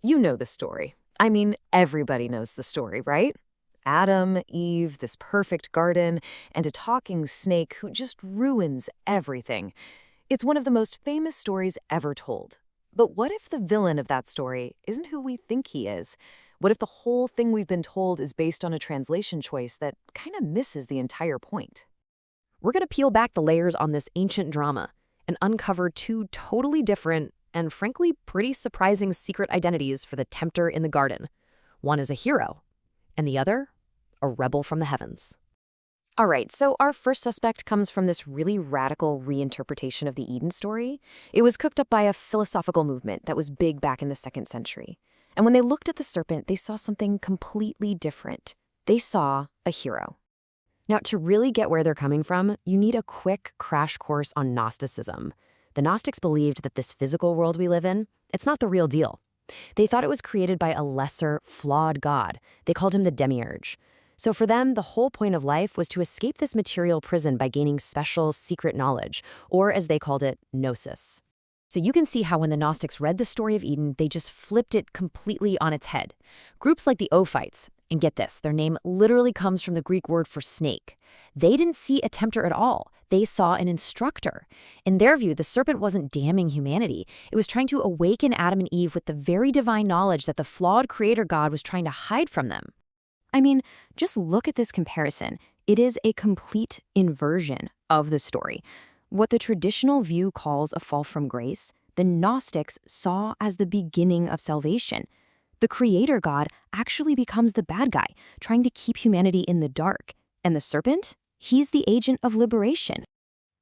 You know the story. I mean, everybody knows the story, right? Adam, Eve, this perfect garden, and a talking snake who just ruins everything. It's one of the most famous stories ever told. But what if the villain of that story isn't who we think he is? What if the whole thing we've been told is based on a translation choice that kind of misses the entire point? We're going to peel back the layers on this ancient drama and uncover two totally different and frankly pretty surprising secret identities for the tempter in the garden. One is a hero, and the other, a rebel from the heavens. All right, so our first suspect comes from this really radical reinterpretation of the Eden story. It was cooked up by a philosophical movement that was big back in the 2nd century. And when they looked at the serpent, they saw something completely different. They saw a hero. Now, to really get where they're coming from, you need a quick crash course on Gnosticism. The Gnostics believed that this physical world we live in, it's not the real deal. They thought it was created by a lesser, flawed god. They called him the demiurge. So for them, the whole point of life was to escape this material prison by gaining special, secret knowledge, or as they called it, gnosis. So you can see how when the Gnostics read the story of Eden, they just flipped it completely on its head. Groups like the Ophites, and get this, their name literally comes from the Greek word for snake. They didn't see a tempter at all. They saw an instructor. In their view, the serpent wasn't damning humanity. It was trying to awaken Adam and Eve with the very divine knowledge that the flawed creator God was trying to hide from them. I mean, just look at this comparison. It is a complete inversion of the story. What the traditional view calls a fall from grace, the Gnostics saw as the beginning of salvation. The creator God actually becomes the bad guy, trying to keep humanity in the dark. And the serpent? He's the agent of liberation.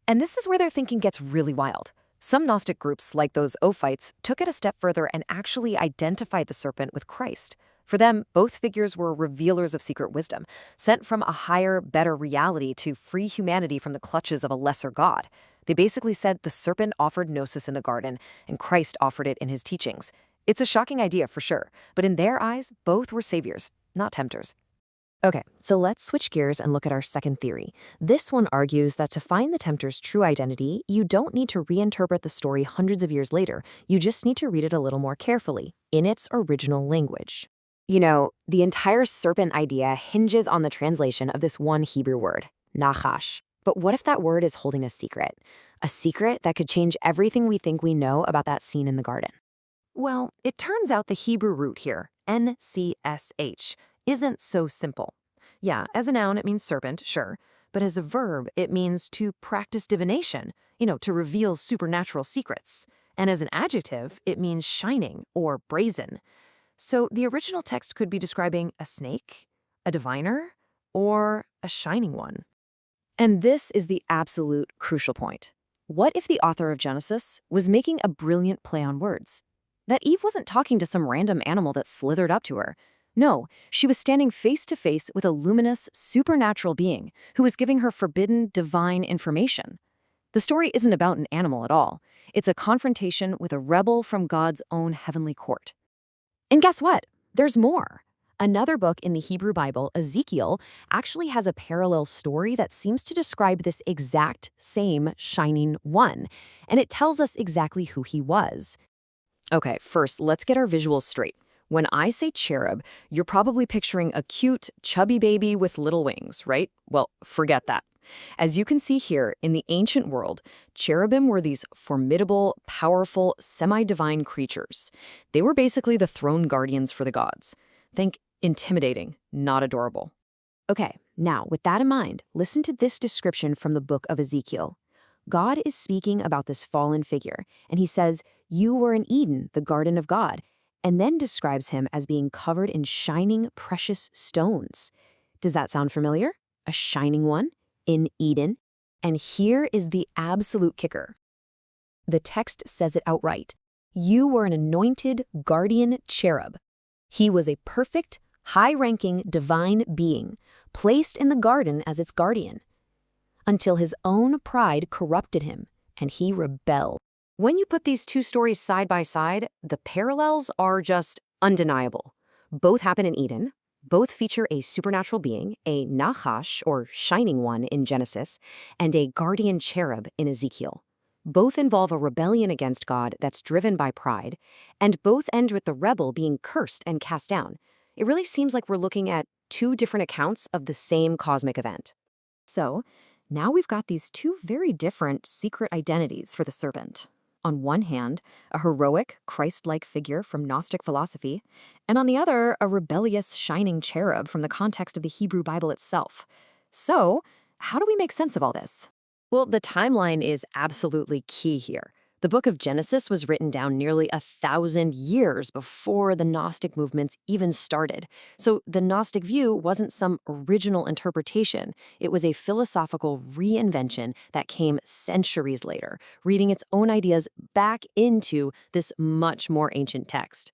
And this is where their thinking gets really wild. Some Gnostic groups, like those Ophites, took it a step further and actually identified the serpent with Christ. For them, both figures were revealers of secret wisdom, sent from a higher, better reality to free humanity from the clutches of a lesser god. They basically said the serpent offered gnosis in the garden, and Christ offered it in his teachings. It's a shocking idea for sure, but in their eyes, both were saviors, not tempters. Okay, so let's switch gears and look at our second theory. This one argues that to find the tempter's true identity, you don't need to reinterpret the story hundreds of years later. You just need to read it a little more carefully, in its original language. You know, the entire serpent idea hinges on the translation of this one Hebrew word, Nachash. But what if that word is holding a secret? A secret that could change everything we think we know about that scene in the garden. Well, it turns out the Hebrew root here, NCSH, isn't so simple. Yeah, as a noun it means serpent, sure, but as a verb it means to practice divination, to reveal supernatural secrets. And as an adjective, it means shining or brazen. So the original text could be describing a snake, a diviner, or a shining one. And this is the absolute crucial point. What if the author of Genesis was making a brilliant play on words? That Eve wasn't talking to some random animal that slithered up to her. No, she was standing face to face with a luminous, supernatural being who was giving her forbidden, divine information. The story isn't about an animal at all. It's a confrontation with a rebel from God's own heavenly court. And guess what? There's more. Another book in the Hebrew Bible, Ezekiel, actually has a parallel story that seems to describe this exact same shining one, and it tells us exactly who he was. Okay, first, let's get our visuals straight. When I say cherub, you're probably picturing a cute, chubby baby with little wings, right? Well, forget that. As you can see here, in the ancient world, cherubim were these formidable, powerful, semi-divine creatures. They were basically the throne guardians for the gods. Think intimidating, not adorable. Okay, now, with that in mind, listen to this description from the book of Ezekiel. God is speaking about this fallen figure, and he says, "You were in Eden, the garden of God," and then describes him as being covered in shining, precious stones. Does that sound familiar? A shining one? In Eden? And here is the absolute kicker. The text says it outright. You were an anointed guardian cherub. He was a perfect, high-ranking divine being, placed in the garden as its guardian, until his own pride corrupted him, and he rebelled. When you put these two stories side by side, the parallels are just undeniable. Both happen in Eden. Both feature a supernatural being, a Nachash, or shining one in Genesis, and a guardian cherub in Ezekiel. Both involve a rebellion against God that's driven by pride, and both end with the rebel being cursed and cast down. It really seems like we're looking at two different accounts of the same cosmic event. So, now we've got these two very different secret identities for the serpent. On one hand, a heroic, Christ-like figure from Gnostic philosophy, and on the other, a rebellious, shining cherub from the context of the Hebrew Bible itself. So, how do we make sense of all this? Well, the timeline is absolutely key here. The book of Genesis was written down nearly 1,000 years before the Gnostic movements even started. So the Gnostic view wasn't some original interpretation. It was a philosophical reinvention that came centuries later, reading its own ideas back into this much more ancient text.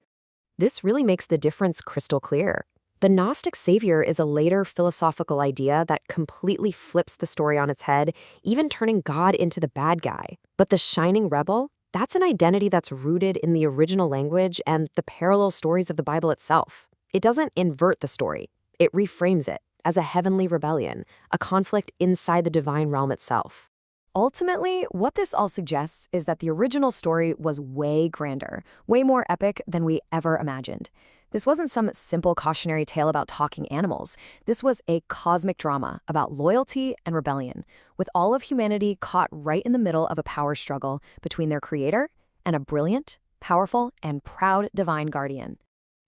This really makes the difference crystal clear. The Gnostic savior is a later philosophical idea that completely flips the story on its head, even turning God into the bad guy. But the shining rebel, that's an identity that's rooted in the original language and the parallel stories of the Bible itself. It doesn't invert the story. It reframes it as a heavenly rebellion, a conflict inside the divine realm itself. Ultimately, what this all suggests is that the original story was way grander, way more epic than we ever imagined. This wasn't some simple cautionary tale about talking animals. This was a cosmic drama about loyalty and rebellion, with all of humanity caught right in the middle of a power struggle between their creator and a brilliant, powerful, and proud divine guardian.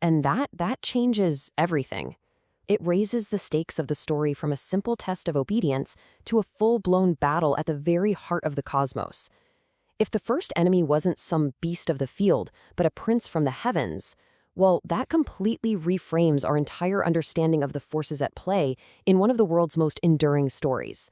And that changes everything. It raises the stakes of the story from a simple test of obedience to a full-blown battle at the very heart of the cosmos. If the first enemy wasn't some beast of the field, but a prince from the heavens, well, that completely reframes our entire understanding of the forces at play in one of the world's most enduring stories.